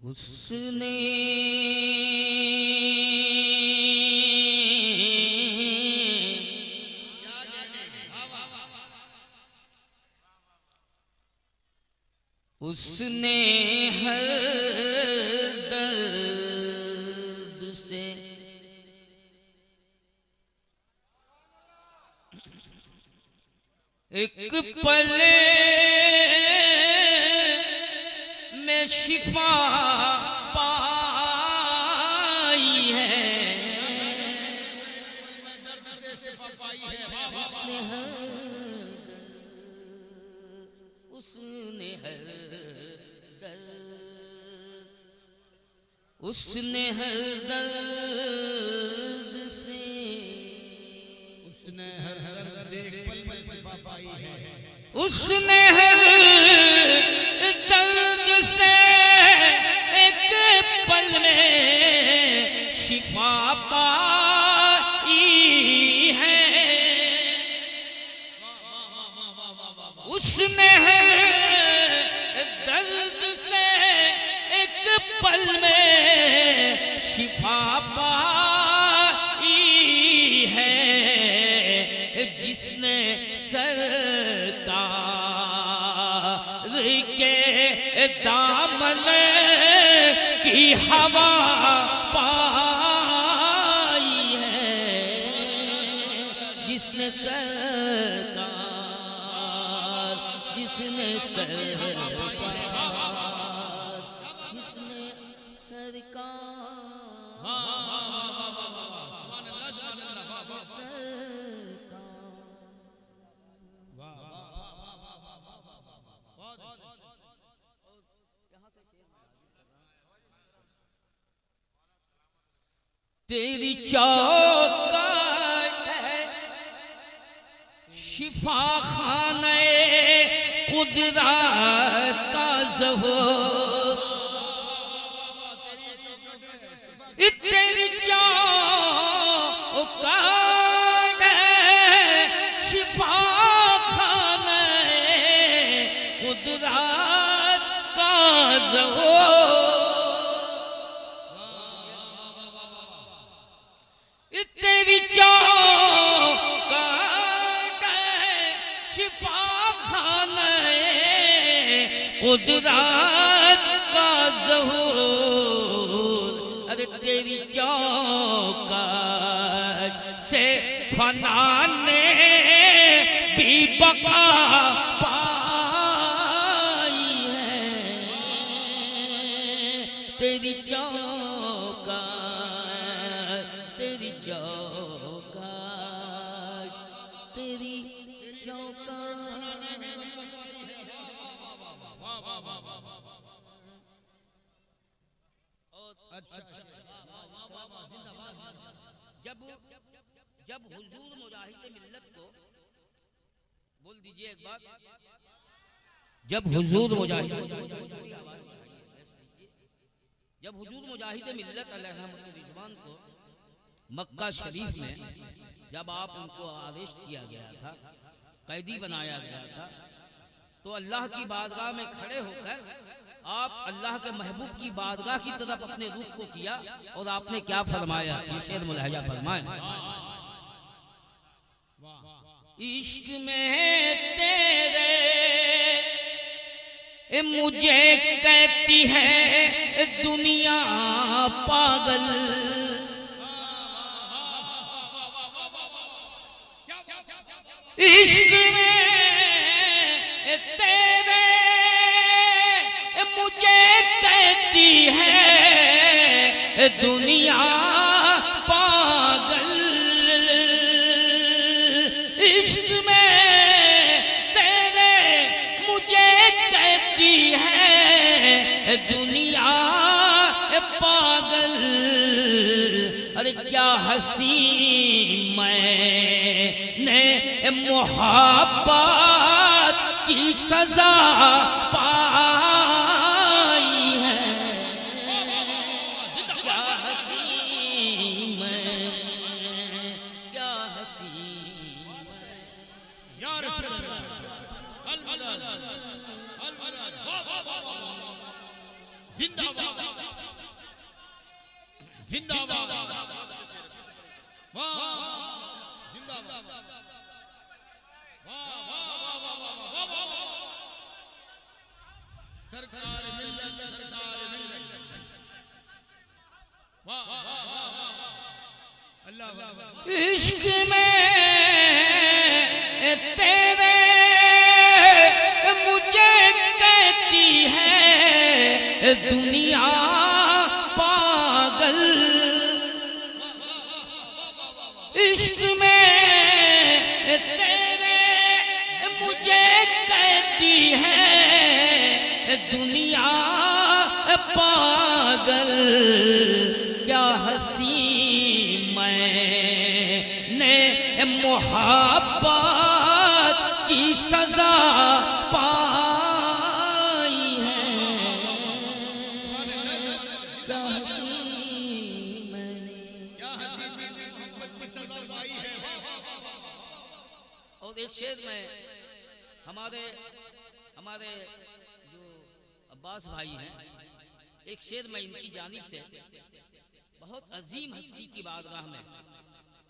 उसने उसने हर दर्द से एक पल में शिफा पाई है। उसने हर उसने हर दर्द से उसने हर दर्द से एक पल में शिफा पाई है। उसने हर दर्द से एक पल में शिफा पाई है। उसने हर दर्द से एक पल में शिफा पाई है। जिसने सरकार के दामन की हवा पाई है। जिसने सरकार जिसने तेरी चौखट है शिफा खाने कुदरत का ज़हूर। तेरी चौखट है शिफा खाने कुदरत का ज़हूर। तेरी चौखट शिफा खाने कुदरत का ज़हूर। अरे तेरी चौखट से फना ने भी बका पाई है। तेरी चौखट तेरी चौखट तेरी चौखट। जब हुजूर मुजाहिद मिल्लत को बोल दीजिए एक बात। जब हुजूर मुजाहिद मिल्लत अलैहिर्रहमान को मक्का शरीफ में जब आप उनको अरेस्ट किया गया था, कैदी बनाया गया था, तो अल्लाह की बारगाह में खड़े होकर आप अल्लाह के महबूब की बारगाह की तरफ अपने रूख को किया और आपने क्या फरमाया? ये शेर मुलाहिजा फरमाए। इश्क में तेरे मुझे कहती है दुनिया पागल। इश्क में तेरे मुझे कहती है दुनिया पागल। इश्क में तेरे मुझे कहती है दुनिया पागल। अरे क्या हंसी मैंने मोहब्बत की सजा पाई है। क्या हंसी मैं क्या हंसी जिंदाबाद। जिंदाबाद वाह जिंदाबाद वाह वाह वाह वाह वाह वाह वाह सरकार मिल्लत वाह वाह वाह अल्लाह इश्क में तेरे मुझे कहती है दुनिया पागल। इश्क में तेरे मुझे कहती है दुनिया पागल। क्या हंसी मैंने मोहब्बत की सजा पाई है। क्या हंसी मैंने मोहब्बत की सजा पाई है। और एक शेर में हमारे जो अब्बास भाई हैं, एक शेर में इनकी जानिब से बहुत अजीम हस्ती की बारगाह में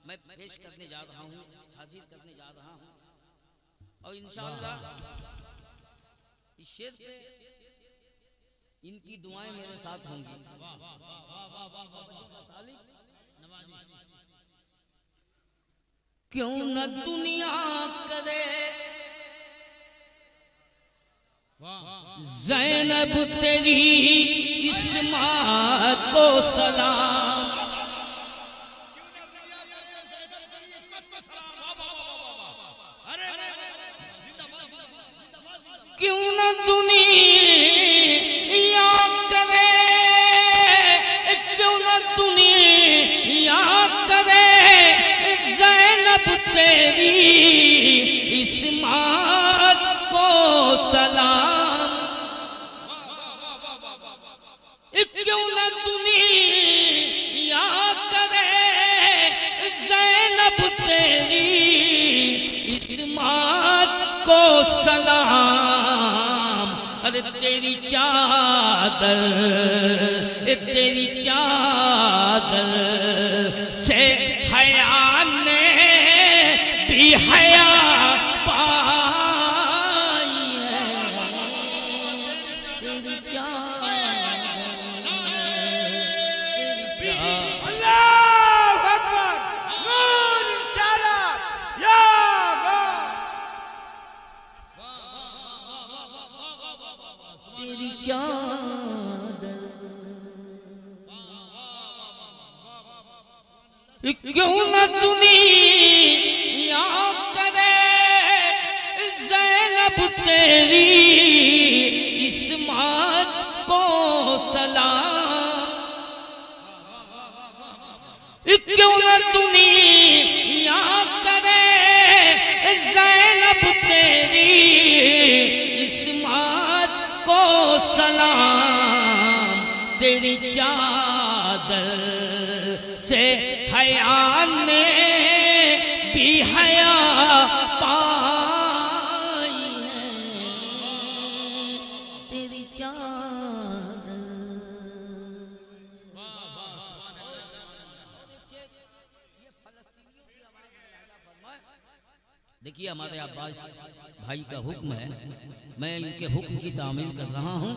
मैं पेश करने जा रहा हूँ, हाजिर करने जा रहा हूँ। और इंशाअल्लाह इस शेर पे इनकी दुआएं मेरे साथ होंगी। क्यों न दुनिया करे ज़ैनब तेरी इस्मात को सलाम। क्यों न दुनिया करे, क्यों न दुनिया करे ज़ैनब तेरी इस्मात को सलाम। क्यों न दुनिया करे ज़ैनब तेरी इस्मात को सलाम। अरे तेरी चादर से हया ने भी हया पाई है। तेरी अल्लाहु अकबर नूर इंशाअल्लाह या तेरी चादर। क्यों न दुनिया करे ज़ैनब तेरी इस्मात को सलाम। क्यों न दुनिया करे ज़ैनब तेरी इस्मात को सलाम। तेरी चादर से हया ने भी हया पाई है। तेरी चादर। देखिए हमारे अब्बास भाई का हुक्म है, मैं इनके हुक्म की तामील कर रहा हूँ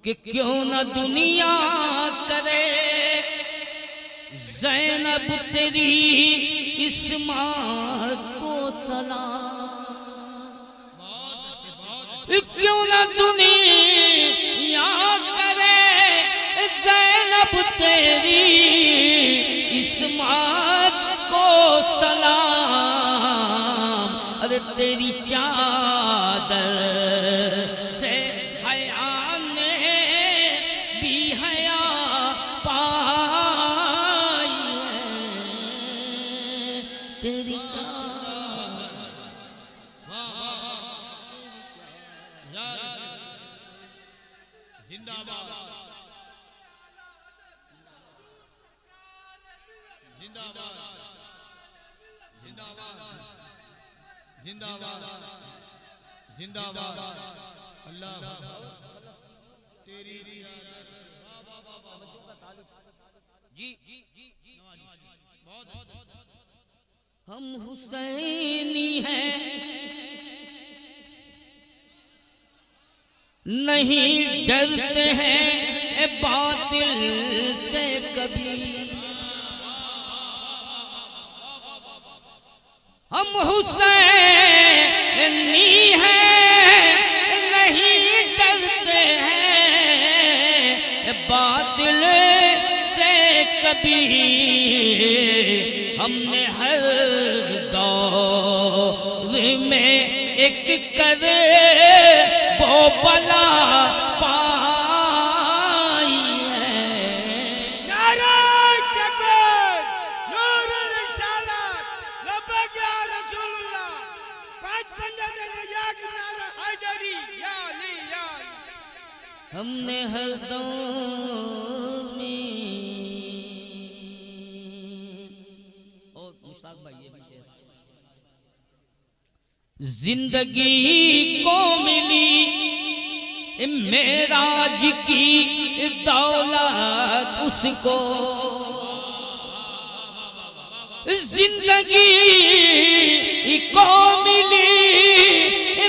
कि क्यों न दुनिया करे ज़ैनब तेरी इस्मात को सलाम। क्यों न दुनिया करे ज़ैनब तेरी इस्मात को सलाम। अरे तेरी चादर से हया ने भी हया पाई है। तेरी चादर। जिंदाबाद जिंदाबाद जिंदाबाद जिंदाबाद जिंदाबाद अल्लाह तेरी जी बहुत हम हुसैनी हैं नहीं डरते हैं बातिल से कभी, हम हुसैनी हैं नहीं डरते हैं बातिल से कभी, हमने हर दौर में एक कर वो बला पाई है। नारा तकबीर, नूरुल रिसालत, लब्बैक या रसूलुल्लाह। 5 देने याद नारा हैदरी या अली या अली। हमने हर दौर में और मुश्ताक भाई ये भी शेर, जिंदगी को मिली मेराज की दौलत उसको, जिंदगी को मिली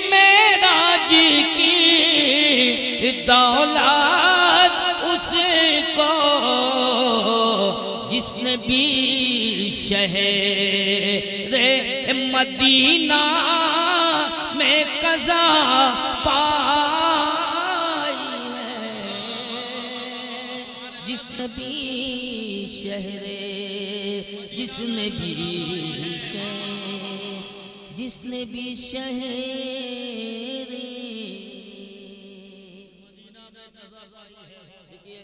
मेराज की दौलत उसको, जिसने भी शहर मदीना में कज़ा पाई है, जिसने भी शहर, जिसने भी शहर, जिसने भी शहर। देखिए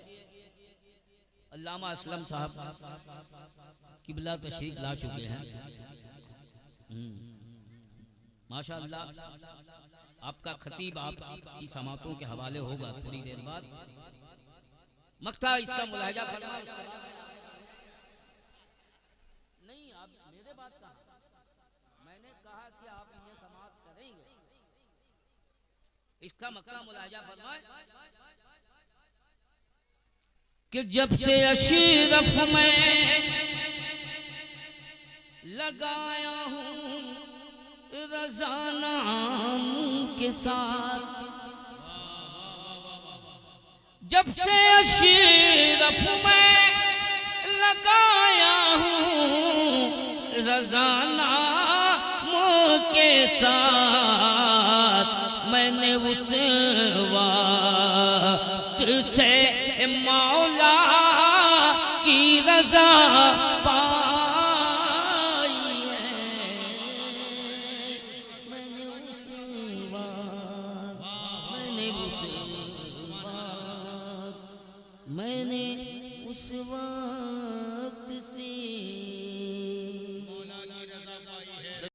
अल्लामा असलम साहब किबला तशरीफ ला चुके हैं। माशाअल्लाह आपका खतीब आपकी समातों के हवाले होगा थोड़ी देर बाद। मक्ता इसका मुलाहिजा फरमा। नहीं आप मेरे बात कहा, मैंने कहा कि आप इन्हें समाप्त करेंगे, इसका मक्ता मुलाहिजा फरमाए कि जब से अशरफ में लगाया हूँ रज़ा नाम के साथ, जब से अशरफ में लगाया हूँ रज़ा नाम के साथ, मैंने उस वक्त से मौला की रज़ा पाई है, मैंने उस वक्त से